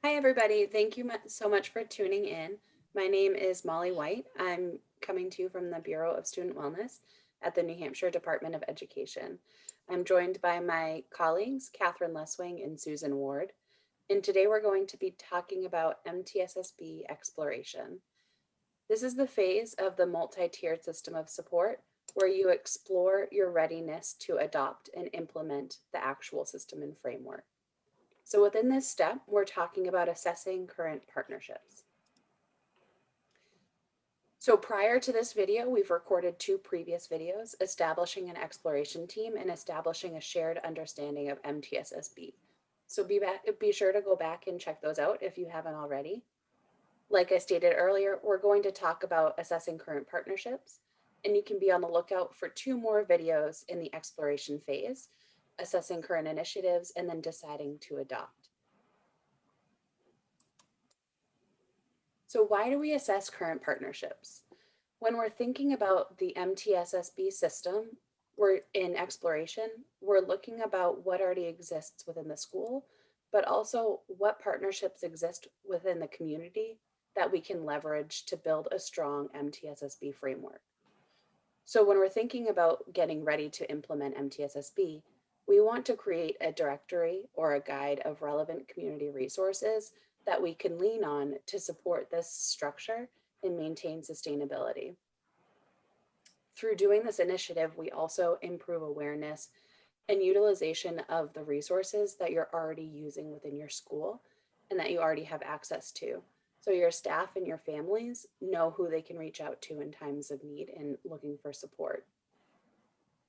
Hi, everybody. Thank you so much for tuning in. My name is Molly White. I'm coming to you from the Bureau of Student Wellness at the New Hampshire Department of Education. I'm joined by my colleagues, Catherine Leswing and Susan Ward. And today we're going to be talking about MTSS-B exploration. This is the phase of the multi-tiered system of support where you explore your readiness to adopt and implement the actual system and framework. So within this step, we're talking about assessing current partnerships. So prior to this video, we've recorded 2 previous videos, establishing an exploration team and establishing a shared understanding of MTSS-B. So be sure to go back and check those out if you haven't already. Like I stated earlier, we're going to talk about assessing current partnerships, and you can be on the lookout for 2 more videos in the exploration phase, assessing current initiatives and then deciding to adopt. So why do we assess current partnerships? When we're thinking about the MTSS-B system, we're in exploration, we're looking about what already exists within the school, but also what partnerships exist within the community that we can leverage to build a strong MTSS-B framework. So when we're thinking about getting ready to implement MTSS-B, we want to create a directory or a guide of relevant community resources that we can lean on to support this structure and maintain sustainability. Through doing this initiative, we also improve awareness and utilization of the resources that you're already using within your school and that you already have access to. So your staff and your families know who they can reach out to in times of need and looking for support.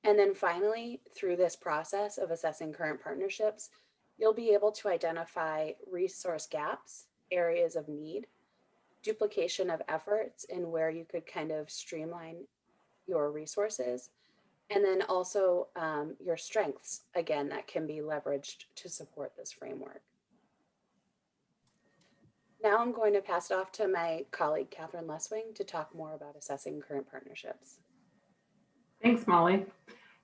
And then finally, through this process of assessing current partnerships, you'll be able to identify resource gaps, areas of need, duplication of efforts, and where you could kind of streamline your resources, and then also your strengths, again, that can be leveraged to support this framework. Now I'm going to pass it off to my colleague, Catherine Leswing, to talk more about assessing current partnerships. Thanks, Molly.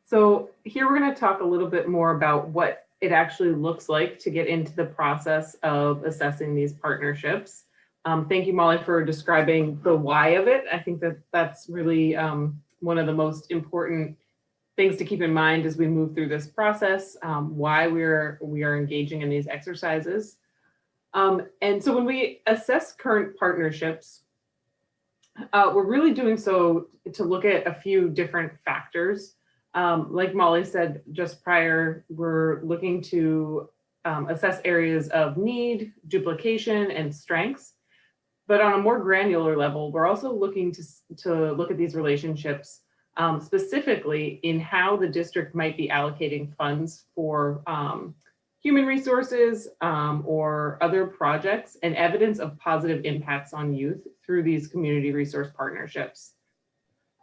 So here we're going to talk a little bit more about what it actually looks like to get into the process of assessing these partnerships. Thank you, Molly, for describing the why of it. I think that that's really one of the most important things to keep in mind as we move through this process, why we are engaging in these exercises. And so when we assess current partnerships, we're really doing so to look at a few different factors. Like Molly said just prior, we're looking to assess areas of need, duplication, and strengths. But on a more granular level, we're also looking to look at these relationships specifically in how the district might be allocating funds for human resources or other projects and evidence of positive impacts on youth through these community resource partnerships.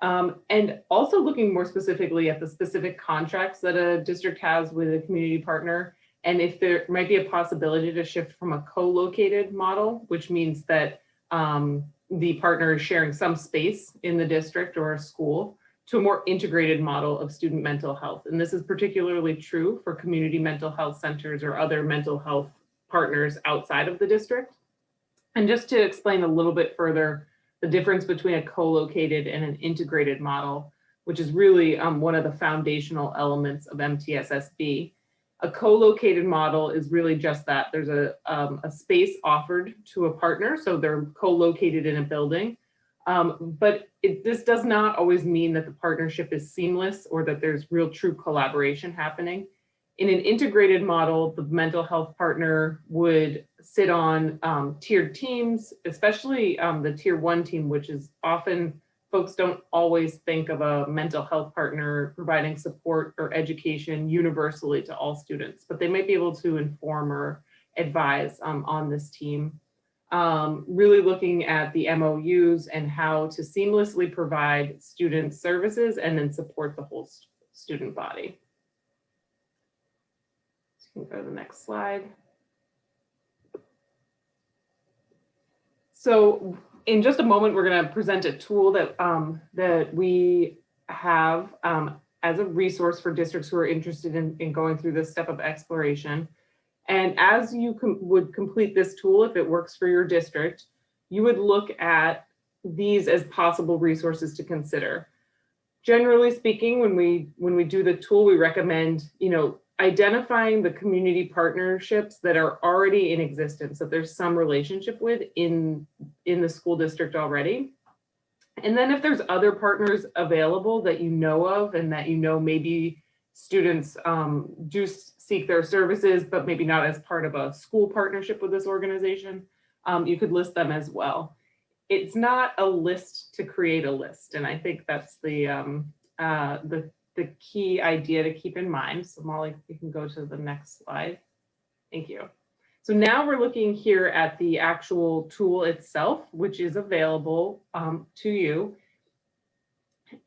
And also looking more specifically at the specific contracts that a district has with a community partner, and if there might be a possibility to shift from a co-located model, which means that the partner is sharing some space in the district or a school, to a more integrated model of student mental health. And this is particularly true for community mental health centers or other mental health partners outside of the district. And just to explain a little bit further, the difference between a co-located and an integrated model, which is really one of the foundational elements of MTSS-B. A co-located model is really just that. There's a space offered to a partner, so they're co-located in a building. But this does not always mean that the partnership is seamless or that there's real true collaboration happening. In an integrated model, the mental health partner would sit on tiered teams, especially the tier 1 team, which is often, folks don't always think of a mental health partner providing support or education universally to all students, but they might be able to inform or advise on this team. Really looking at the MOUs and how to seamlessly provide student services and then support the whole student body. So you can go to the next slide. So in just a moment, we're going to present a tool that, that we have as a resource for districts who are interested in going through this step of exploration. And as you would complete this tool, if it works for your district, you would look at these as possible resources to consider. Generally speaking, when we do the tool, we recommend, identifying the community partnerships that are already in existence, that there's some relationship with in the school district already. And then if there's other partners available that you know of and that maybe students do seek their services, but maybe not as part of a school partnership with this organization, you could list them as well. It's not a list to create a list, and I think that's the key idea to keep in mind. So Molly, you can go to the next slide. Thank you. So now we're looking here at the actual tool itself, which is available to you.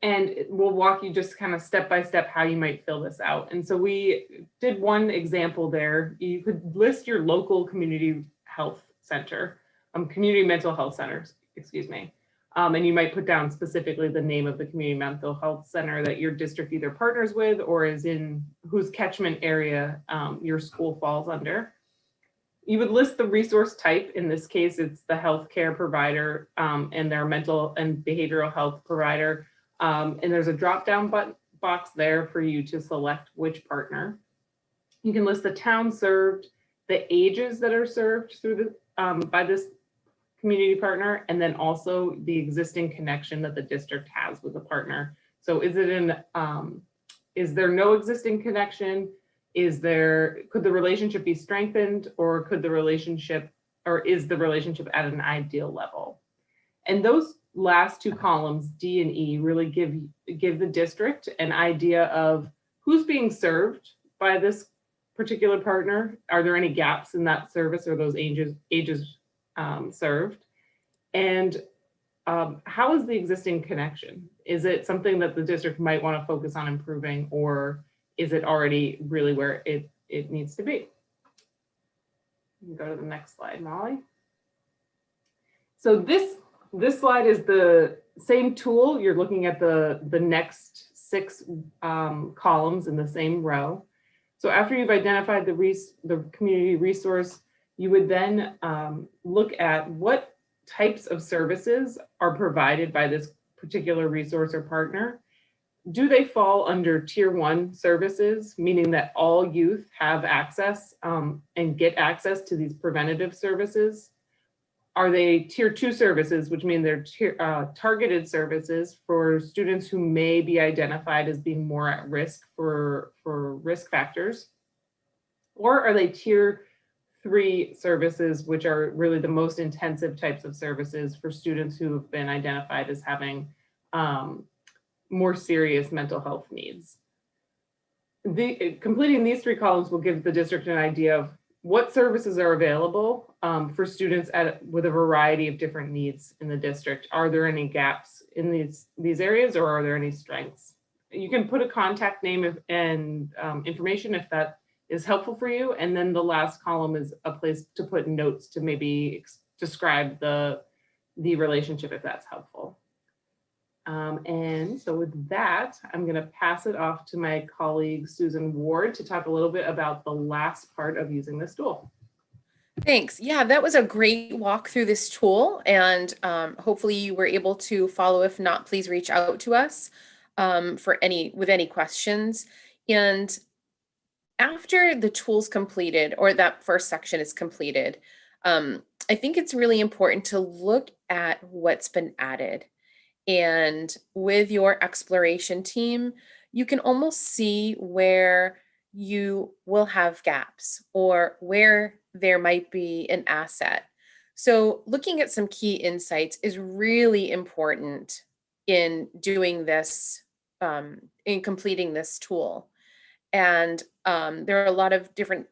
And we'll walk you just kind of step by step how you might fill this out. And so we did one example there. You could list your local community health center, community mental health centers, excuse me. And you might put down specifically the name of the community mental health center that your district either partners with or is in whose catchment area your school falls under. You would list the resource type. In this case, it's the healthcare provider and their mental and behavioral health provider. And there's a drop-down box there for you to select which partner. You can list the town served, the ages that are served through the by this community partner, and then also the existing connection that the district has with the partner. So is there no existing connection? Could the relationship be strengthened, or is the relationship at an ideal level? And those last two columns, D and E, really give the district an idea of who's being served by this particular partner. Are there any gaps in that service or those ages served? And how is the existing connection? Is it something that the district might want to focus on improving, or is it already really where it needs to be? You can go to the next slide, Molly. So this slide is the same tool. You're looking at the next 6 columns in the same row. So after you've identified the community resource, you would then look at what types of services are provided by this particular resource or partner. Do they fall under tier 1 services, meaning that all youth have access and get access to these preventative services? Are they tier 2 services, which mean they're targeted services for students who may be identified as being more at risk for risk factors? Or are they tier 3 services, which are really the most intensive types of services for students who have been identified as having more serious mental health needs? Completing these 3 columns will give the district an idea of what services are available for students with a variety of different needs in the district. Are there any gaps in these areas, or are there any strengths? You can put a contact name and information if that is helpful for you. And then the last column is a place to put notes to maybe describe the relationship if that's helpful. And so with that, I'm going to pass it off to my colleague, Susan Ward, to talk a little bit about the last part of using this tool. Thanks. Yeah, that was a great walk through this tool, and hopefully you were able to follow. If not, please reach out to us with any questions. And after the tool's completed, or that first section is completed, I think it's really important to look at what's been added. And with your exploration team, you can almost see where you will have gaps or where there might be an asset. So looking at some key insights is really important in doing this, in completing this tool. And there are a lot of different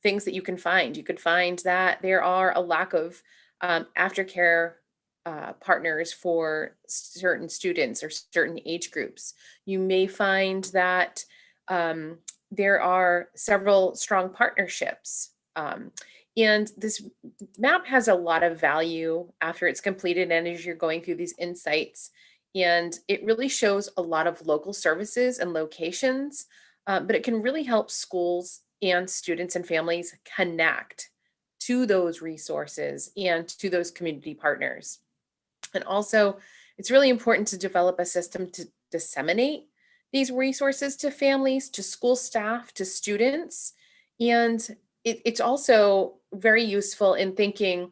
things that you can find. You could find that there are a lack of aftercare partners for certain students or certain age groups. You may find that there are several strong partnerships. And this map has a lot of value after it's completed and as you're going through these insights. And it really shows a lot of local services and locations, but it can really help schools and students and families connect to those resources and to those community partners. And also, it's really important to develop a system to disseminate these resources to families, to school staff, to students. And it's also very useful in thinking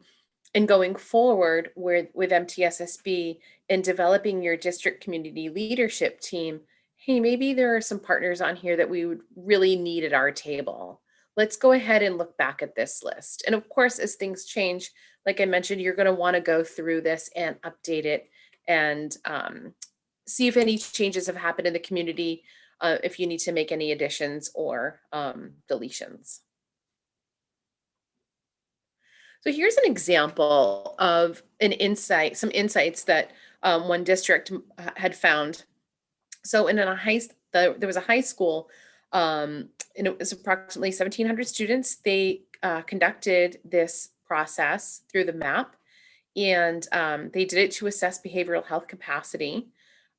and going forward with MTSS-B and developing your district community leadership team. Hey, maybe there are some partners on here that we would really need at our table. Let's go ahead and look back at this list. And of course, as things change, like I mentioned, you're going to want to go through this and update it and see if any changes have happened in the community, if you need to make any additions or deletions. So here's an example of an insight, some insights that one district had found. So there was a high school, and it was approximately 1,700 students. They conducted this process through the MAP, and they did it to assess behavioral health capacity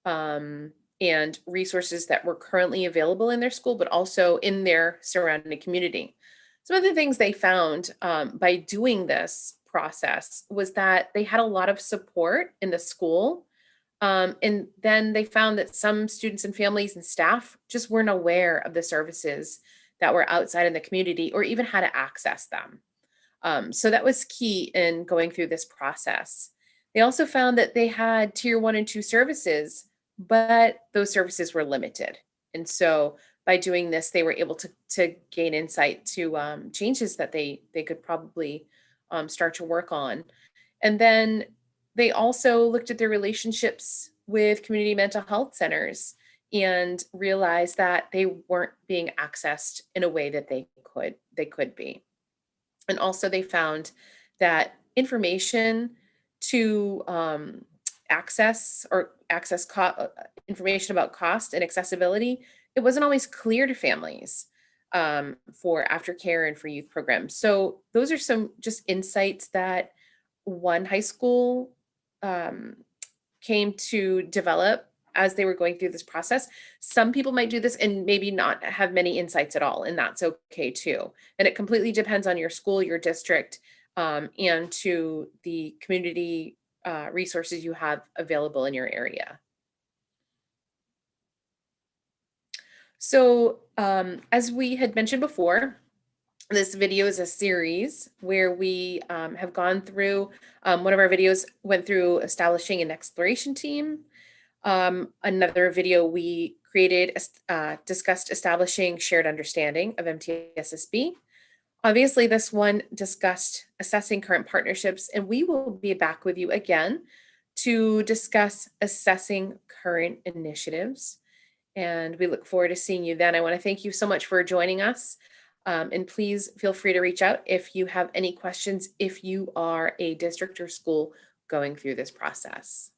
and resources that were currently available in their school, but also in their surrounding community. Some of the things they found by doing this process was that they had a lot of support in the school. And then they found that some students and families and staff just weren't aware of the services that were outside in the community or even how to access them. So that was key in going through this process. They also found that they had tier 1 and 2 services, but those services were limited. And so by doing this, they were able to gain insight to changes that they could probably start to work on. And then they also looked at their relationships with community mental health centers and realized that they weren't being accessed in a way that they could be. And also they found that information to information about cost and accessibility, it wasn't always clear to families for aftercare and for youth programs. So those are some just insights that one high school came to develop as they were going through this process. Some people might do this and maybe not have many insights at all, and that's okay too. And it completely depends on your school, your district, and to the community resources you have available in your area. So as we had mentioned before, this video is a series where we have gone through, one of our videos went through establishing an exploration team. Another video we created discussed establishing shared understanding of MTSS-B. Obviously, this one discussed assessing current partnerships, and we will be back with you again to discuss assessing current initiatives. And we look forward to seeing you then. I want to thank you so much for joining us. And please feel free to reach out if you have any questions, if you are a district or school going through this process.